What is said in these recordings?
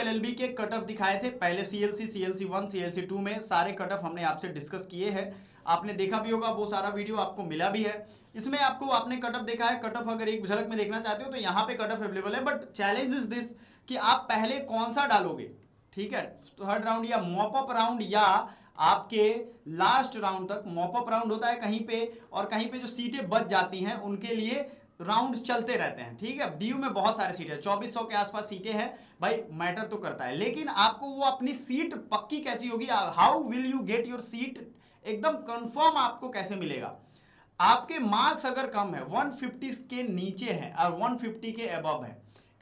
LLB के cut off दिखाए थे पहले, सीएलसी, सीएलसी 1, सीएलसी 2 में सारे कट ऑफ हमने आपसे डिस्कस किए हैं, आपने देखा भी होगा, वो सारा वीडियो आपको मिला भी है। इसमें आपको आपने कट ऑफ देखा है, कट ऑफ अगर एक झलक में देखना चाहते हो तो यहाँ पे कट ऑफ अवेलेबल है, बट चैलेंज इज दिस कि आप पहले कौन सा डालोगे, ठीक है, थर्ड राउंड या मॉप अप राउंड या आपके लास्ट राउंड तक। मॉप अप राउंड होता है कहीं पे, और कहीं पे जो सीटें बच जाती हैं उनके लिए राउंड चलते रहते हैं, ठीक है। डीयू में बहुत सारे सीटें, 2400 के आसपास सीटें हैं भाई, मैटर तो करता है, लेकिन आपको वो अपनी सीट पक्की कैसी होगी, how will you get your seat, एकदम कंफर्म आपको कैसे मिलेगा। आपके मार्क्स अगर कम है, 150 के नीचे है और 150 के अबव है,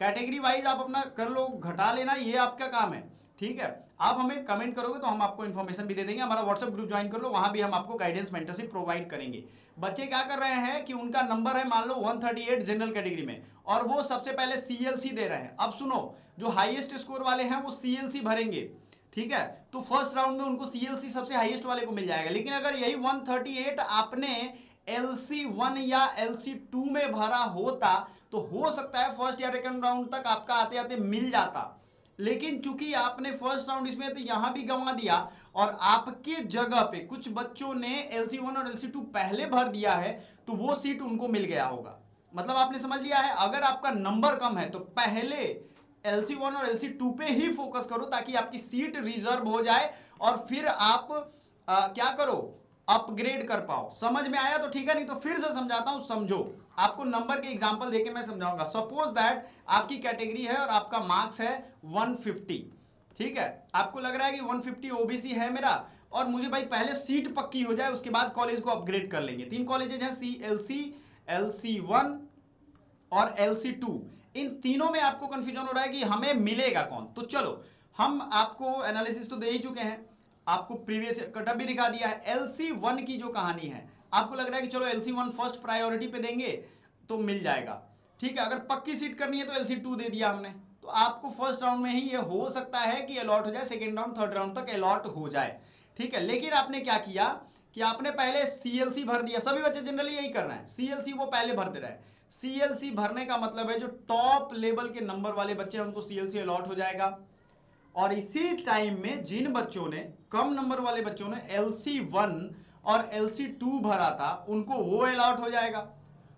कैटेगरी वाइज आप अपना कर लो, घटा लेना, ये आपका काम है, ठीक है। आप हमें कमेंट करोगे तो हम आपको इन्फॉर्मेशन भी दे देंगे, हमारा व्हाट्सएप ग्रुप ज्वाइन कर लो, वहां भी हम आपको गाइडेंस मेंटरशिप प्रोवाइड करेंगे। बच्चे क्या कर रहे हैं कि उनका नंबर है मान लो 138 जनरल कैटेगरी में, और वो सबसे पहले सीएलसी दे रहे हैं। अब सुनो, जो हाईएस्ट स्कोर वाले हैं वो सीएलसी भरेंगे, ठीक है, तो फर्स्ट राउंड में उनको सीएलसी सबसे हाईएस्ट वाले को मिल जाएगा। लेकिन अगर यही 138 आपने LC1 या LC2 में भरा होता तो हो सकता है फर्स्ट या सेकंड राउंड तक आपका आते आते मिल जाता, लेकिन चूंकि आपने फर्स्ट राउंड इसमें तो यहां भी गंवा दिया, और आपके जगह पे कुछ बच्चों ने LC1 और LC2 पहले भर दिया है, तो वो सीट उनको मिल गया होगा। मतलब आपने समझ लिया है, अगर आपका नंबर कम है तो पहले LC1 और LC2 पे ही फोकस करो ताकि आपकी सीट रिजर्व हो जाए, और फिर आप क्या करो, अपग्रेड कर पाओ। समझ में आया तो ठीक है, नहीं तो फिर से समझाता हूं, समझो। आपको नंबर के एग्जांपल देके मैं समझाऊंगा। सपोज दैट आपकी कैटेगरी है और आपका मार्क्स है 150, ठीक है, आपको लग रहा है कि 150 ओबीसी है मेरा, और मुझे भाई पहले सीट पक्की हो जाए, उसके बाद कॉलेज को अपग्रेड कर लेंगे। 3 कॉलेजेस हैं, CLC, LC1 और LC2। इन तीनों में आपको कंफ्यूजन हो रहा है कि हमें मिलेगा कौन। तो चलो, हम आपको एनालिसिस तो दे ही चुके हैं, आपको प्रीवियस कटअप भी दिखा दिया है। LC1 की जो कहानी है, आपको लग रहा है कि चलो LC1 फर्स्ट प्रायोरिटी पे देंगे तो मिल जाएगा, ठीक है। अगर पक्की सीट करनी है तो LC2 दे दिया हमने, तो आपको फर्स्ट राउंड में ही ये हो सकता है कि अलॉट हो जाए, सेकेंड राउंड थर्ड राउंड तक अलॉट हो जाए, ठीक है। लेकिन आपने क्या किया कि आपने पहले CLC भर दिया, सभी बच्चे जनरली यही कर रहे हैं, CLC वो पहले भरते रहे। CLC भरने का मतलब है जो टॉप लेवल के नंबर वाले बच्चे हैं उनको CLC अलॉट हो जाएगा, और इसी टाइम में जिन बच्चों ने, कम नंबर वाले बच्चों ने LC1 और LC2 भरा था उनको वो अलॉट हो जाएगा।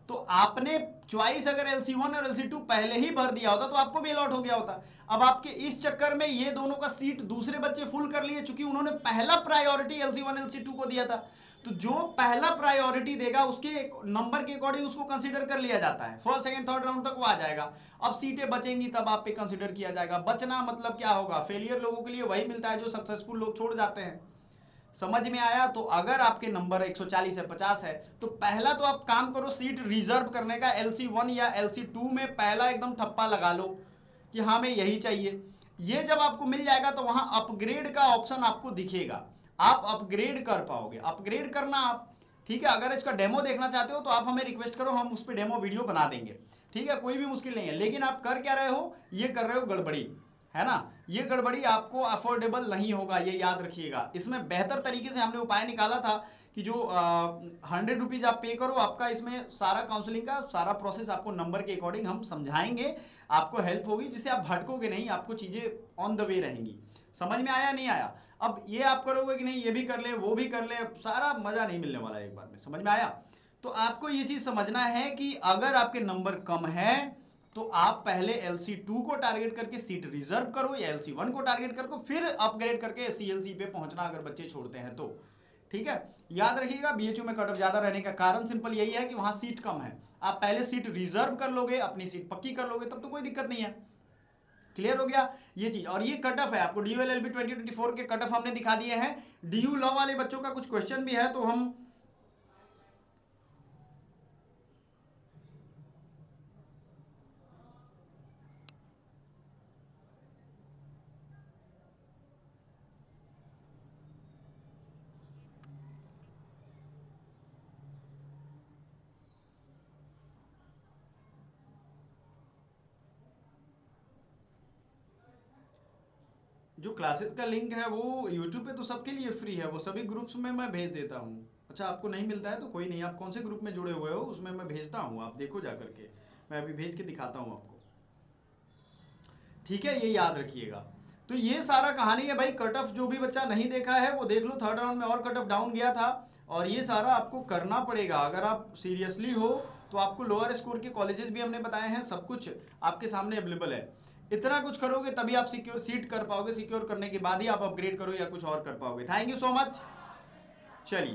तो आपने चॉइस अगर LC1 और LC2 पहले ही भर दिया होता तो आपको भी अलॉट हो गया होता। अब आपके इस चक्कर में ये दोनों का सीट दूसरे बच्चे फुल कर लिए, चूंकि उन्होंने पहला प्रायोरिटी LC1 LC2 को दिया था, तो जो पहला प्रायोरिटी देगा उसके नंबर के अकॉर्डिंग उसको कंसीडर कर लिया जाता है, फर्स्ट सेकंड थर्ड राउंड तक वो आ जाएगा। अब सीटें बचेंगी तब आप पे कंसीडर किया जाएगा। बचना मतलब क्या होगा, फेलियर लोगों के लिए वही मिलता है जो सक्सेसफुल लोग छोड़ जाते हैं। समझ में आया। तो अगर आपके नंबर 140 है, 50 है, तो पहला तो आप काम करो सीट रिजर्व करने का, LC1 या LC2 में पहला एकदम ठप्पा लगा लो कि हाँ हमें यही चाहिए। ये जब आपको मिल जाएगा तो वहां अपग्रेड का ऑप्शन आपको दिखेगा, आप अपग्रेड कर पाओगे। अपग्रेड करना आप, ठीक है, अगर इसका डेमो देखना चाहते हो तो आप हमें रिक्वेस्ट करो, हम उस पर डेमो वीडियो बना देंगे, ठीक है, कोई भी मुश्किल नहीं है। लेकिन आप कर क्या रहे हो, ये कर रहे हो गड़बड़ी, है ना, ये गड़बड़ी आपको अफोर्डेबल नहीं होगा, ये याद रखिएगा। इसमें बेहतर तरीके से हमने उपाय निकाला था कि जो 100 रुपीज आप पे करो, आपका इसमें सारा काउंसलिंग का सारा प्रोसेस आपको नंबर के अकॉर्डिंग हम समझाएंगे, आपको हेल्प होगी, जिससे आप भटकोगे नहीं, आपको चीजें ऑन द वे रहेंगी। समझ में आया नहीं आया। अब ये आप करोगे कि नहीं ये भी कर ले वो भी कर ले, सारा मजा नहीं मिलने वाला एक बार में। समझ में आया। तो आपको ये चीज समझना है कि अगर आपके नंबर कम है तो आप पहले LC2 को टारगेट करके सीट रिजर्व करो, या LC1 को टारगेट करो, फिर अपग्रेड करके CLC पे पहुंचना अगर बच्चे छोड़ते हैं तो, ठीक है। याद रखिएगा, BHU में कट ऑफ ज्यादा रहने का कारण सिंपल यही है कि वहां सीट कम है। आप पहले सीट रिजर्व कर लोगे, अपनी सीट पक्की कर लोगे, तब तो कोई दिक्कत नहीं है। क्लियर हो गया ये चीज। और ये कट ऑफ है, आपको DU LLB 2024 के कट ऑफ हमने दिखा दिए हैं। DU लॉ वाले बच्चों का कुछ क्वेश्चन भी है तो हम जो क्लासेस का लिंक है वो यूट्यूब पे तो सबके लिए फ्री है, वो सभी ग्रुप्स में मैं भेज देता हूँ। अच्छा, आपको नहीं मिलता है तो कोई नहीं, आप कौन से ग्रुप में जुड़े हुए हो उसमें मैं भेजता हूँ, आप देखो जा करके, मैं अभी भेज के दिखाता हूँ आपको। ठीक है, ये याद रखिएगा। तो ये सारा कहानी है भाई। कट ऑफ जो भी बच्चा नहीं देखा है वो देख लो, थर्ड राउंड में और कट ऑफ डाउन गया था, और ये सारा आपको करना पड़ेगा अगर आप सीरियसली हो। तो आपको लोअर स्कोर के कॉलेजेस भी हमने बताए हैं, सब कुछ आपके सामने अवेलेबल है। इतना कुछ करोगे तभी आप सिक्योर सीट कर पाओगे, सिक्योर करने के बाद ही आप अपग्रेड करो या कुछ और कर पाओगे। Thank you so much. चलिए।